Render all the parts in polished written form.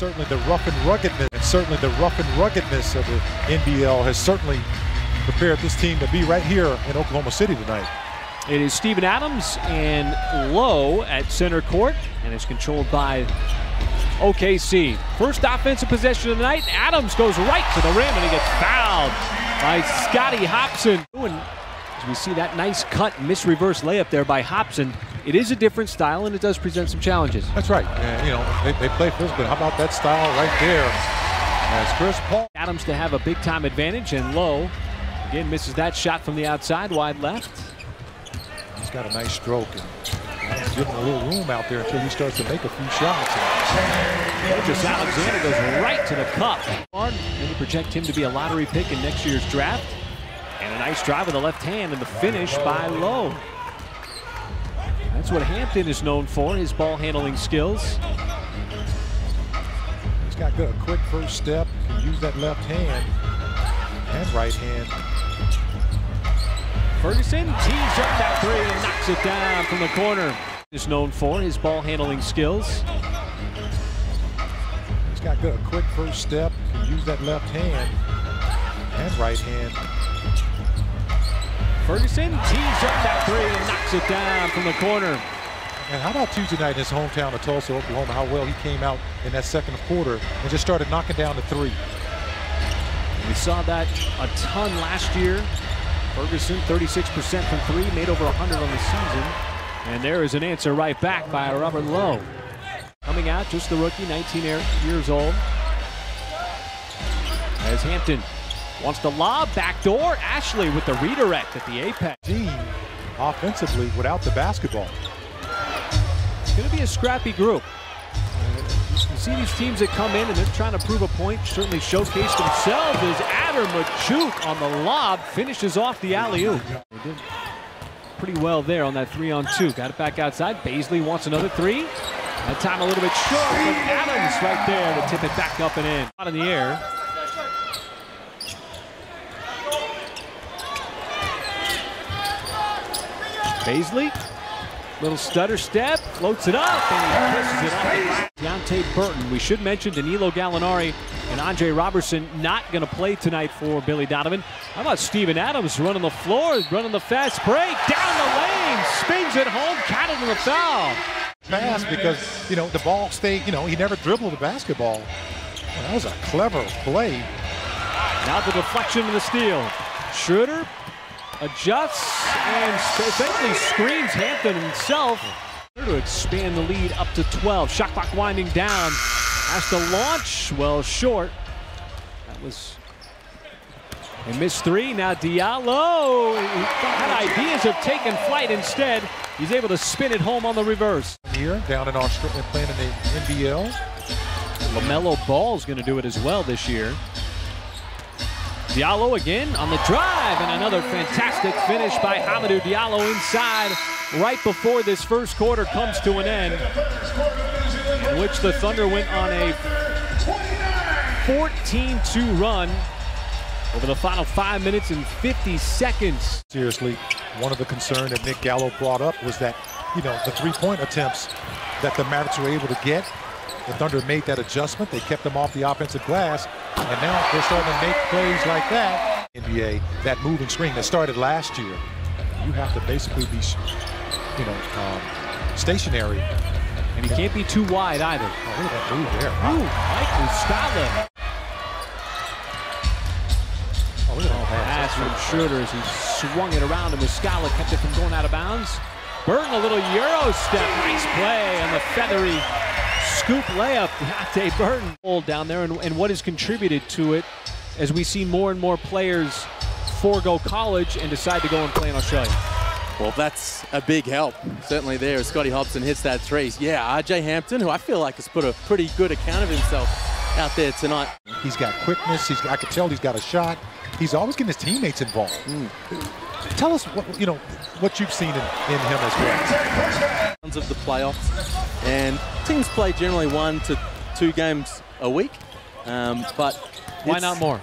certainly the rough and ruggedness, of the NBL has certainly prepared this team to be right here in Oklahoma City tonight. It is Steven Adams and Lowe at center court, and it's controlled by OKC. First offensive possession of the night. Adams goes right to the rim, and he gets fouled by Scotty Hobson. As we see that nice cut, miss reverse layup there by Hobson. It is a different style, and it does present some challenges. That's right. And, they play physical, but how about that style right there? As Chris Paul. Adams to have a big-time advantage, and Lowe again misses that shot from the outside, wide left. He's got a nice stroke, and he's giving a little room out there until he starts to make a few shots. Just Alexander goes right to the cup. And they project him to be a lottery pick in next year's draft. And a nice drive with the left hand and the finish by Lowe. That's what Hampton is known for, his ball handling skills. He's got a quick first step, can use that left hand and right hand. Ferguson tees up that three and knocks it down from the corner. Is known for his ball handling skills. He's got a quick first step, can use that left hand and right hand. Ferguson tees up that three and knocks it down from the corner. And how about Tuesday night in his hometown of Tulsa, Oklahoma, how well he came out in that second quarter and just started knocking down the three. We saw that a ton last year. Ferguson, 36% from three, made over 100 on the season. And there is an answer right back by Robert Lowe. Coming out, just the rookie, 19 years old. As Hampton wants to lob, backdoor. Ashley with the redirect at the apex. Team offensively without the basketball. It's going to be a scrappy group. You see these teams that come in and they're trying to prove a point, certainly showcase themselves as Adder Machuk on the lob finishes off the alley-oop. They did pretty well there on that 3-on-2. Got it back outside. Baisley wants another three. That time a little bit short, but Adams right there to tip it back up and in. Out in the air. Baisley, little stutter step, floats it up, and he kisses it up. Deontay Burton. We should mention Danilo Gallinari and Andre Robertson not going to play tonight for Billy Donovan. How about Steven Adams running the floor, running the fast break, down the lane, spins it home, counted in the foul. Fast because, the ball stayed, he never dribbled the basketball. Well, that was a clever play. Now the deflection and the steal. Schroeder adjusts and essentially screens Hampton himself to expand the lead up to 12. Shot clock winding down. Has to launch. Well, short. That was a missed three. Now Diallo had ideas of taking flight. Instead, he's able to spin it home on the reverse. Here, down in Australia, playing in the NBL. LaMelo Ball's going to do it as well this year. Diallo again on the drive, and another fantastic finish by Hamidou Diallo inside right before this first quarter comes to an end, in which the Thunder went on a 14-2 run over the final 5 minutes and 50 seconds. Seriously, one of the concerns that Nick Gallo brought up was that, the three-point attempts that the Mavericks were able to get. The Thunder made that adjustment. They kept them off the offensive glass, and now they're starting to make plays like that. NBA, that moving screen that started last year. You have to basically be, stationary. And he can't be too wide either. Oh, look at that move there. Ooh, Mike Muscala. Oh, look at that pass from Schroeder as he swung it around, and Muscala kept it from going out of bounds. Burton, a little Euro step. Nice play on the feathery scoop layup. Deontay Burton hold down there, and what has contributed to it as we see more and more players forego college and decide to go and play in Australia. Well, that's a big help. Certainly there as Scotty Hobson hits that three. Yeah, RJ Hampton, who I feel like has put a pretty good account of himself out there tonight. He's got quickness. I could tell he's got a shot. He's always getting his teammates involved. Tell us what you've seen in him as well. Of the playoffs, and teams play generally 1 to 2 games a week, but why not more?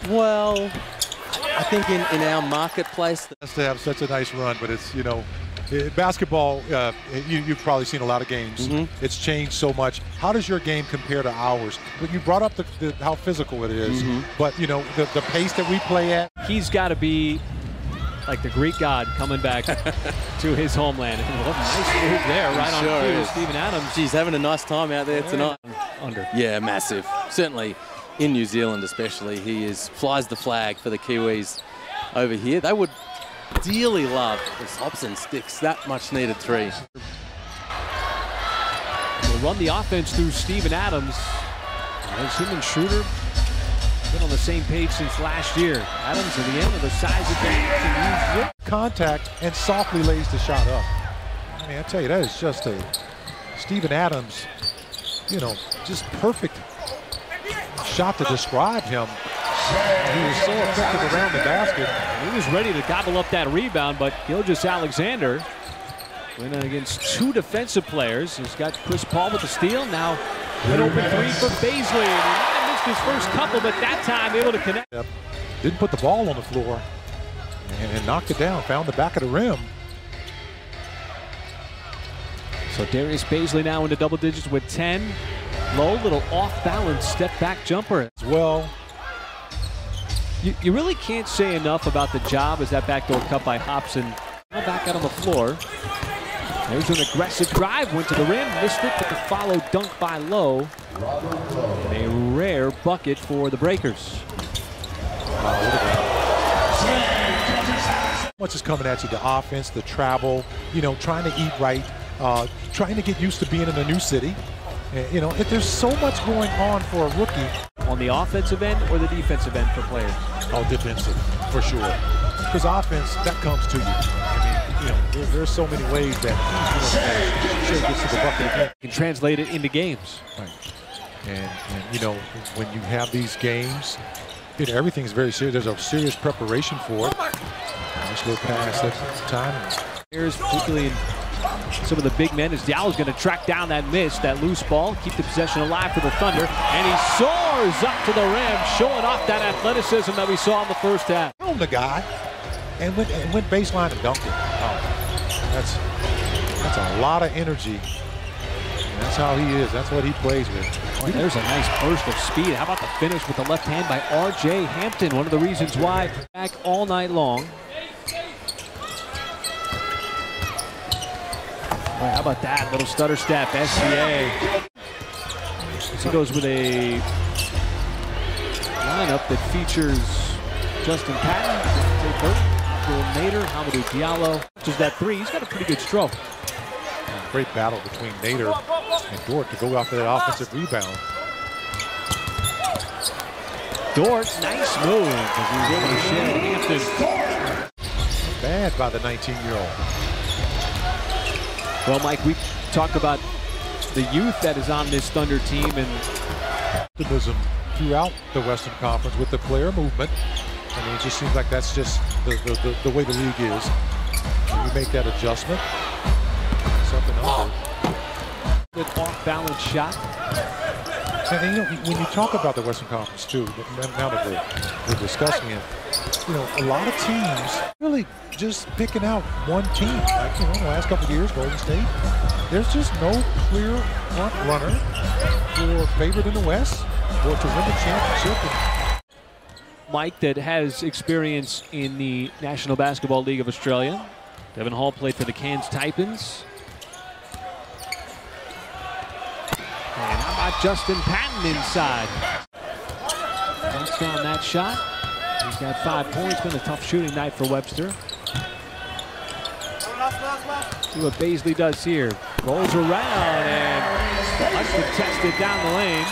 Well, I think in our marketplace, has to have such a nice run, but it's Basketball, you've probably seen a lot of games. It's changed so much. How does your game compare to ours? But you brought up how physical it is, but you know the pace that we play at. He's got to be like the Greek god coming back to his homeland. Nice move there, right on cue. Steven Adams. He's having a nice time out there tonight. Under. Yeah, massive. Certainly in New Zealand, especially, he flies the flag for the Kiwis over here. They would dearly love if Hobson sticks that much needed three. We'll run the offense through Steven Adams. As him and Schroeder been on the same page since last year. Adams at the end of the size advantage. Contact and softly lays the shot up. I mean, I tell you, that is just a Steven Adams, you know, just perfect shot to describe him. He was so effective around the basket. He was ready to gobble up that rebound, but Gilgeous-Alexander went against two defensive players. He's got Chris Paul with the steal. Now an open three for Bazley. He might have missed his first couple, but that time able to connect. Didn't put the ball on the floor and knocked it down. Found the back of the rim. So Darius Bazley now into double digits with 10. Low, little off-balance step-back jumper. As well. You really can't say enough about the job as that backdoor cut by Hobson. Now back out on the floor. There's an aggressive drive, went to the rim, missed it, but the follow dunk by Lowe. And a rare bucket for the Breakers. Much is coming at you, the offense, the travel, you know, trying to eat right, trying to get used to being in a new city. You know, if there's so much going on for a rookie. On the offensive end or the defensive end for players? Oh, defensive, for sure. Because offense, that comes to you. I mean, you know, there's so many ways that, you know, gets to the bucket again. You can translate it into games. Right. And, you know, when you have these games, you know, everything's very serious. There's a serious preparation for it. Nice little pass that time. Here's particularly in some of the big men as Diallo's going to track down that miss, that loose ball, keep the possession alive for the Thunder, and he soars up to the rim, showing off that athleticism that we saw in the first half. On the guy, and went baseline and dunked it. Oh, that's a lot of energy. And that's how he is. That's what he plays with. Oh, there's a nice burst of speed. How about the finish with the left hand by R.J. Hampton? One of the reasons why back all night long. Boy, how about that little stutter step, SCA. He goes with a lineup that features Justin Patton, Tate Burton, Abdul Nader, Hamidou Diallo. Just that three, he's got a pretty good stroke. Great battle between Nader and Dort to go after that offensive rebound. Dort, nice move as he was able to shed Hampton. Bad by the 19-year-old. Well, Mike, we talked about the youth that is on this Thunder team and optimism throughout the Western Conference with the player movement. I mean, it just seems like that's just the way the league is. When you make that adjustment, something else. Good off-balance shot. And you know, when you talk about the Western Conference too, now that we're discussing it, you know, a lot of teams really just picking out one team. Like, you know, the last couple of years, Golden State, there's just no clear front runner for favorite in the West or to win the championship. Mike, that has experience in the National Basketball League of Australia. Devin Hall played for the Cairns Taipans. And how about Justin Patton inside? Knocks down that shot. He's got 5 points. Been a tough shooting night for Webster. See what Bazley does here. Rolls around and uncontested down the lane.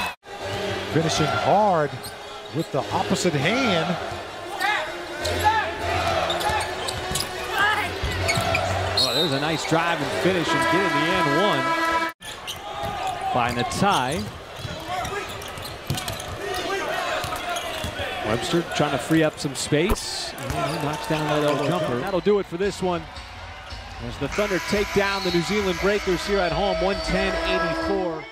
Finishing hard with the opposite hand. Oh, there's a nice drive and finish and get in the end one. By Natai. Webster trying to free up some space. And he knocks down that little jumper. That'll do it for this one. As the Thunder take down the New Zealand Breakers here at home, 110-84.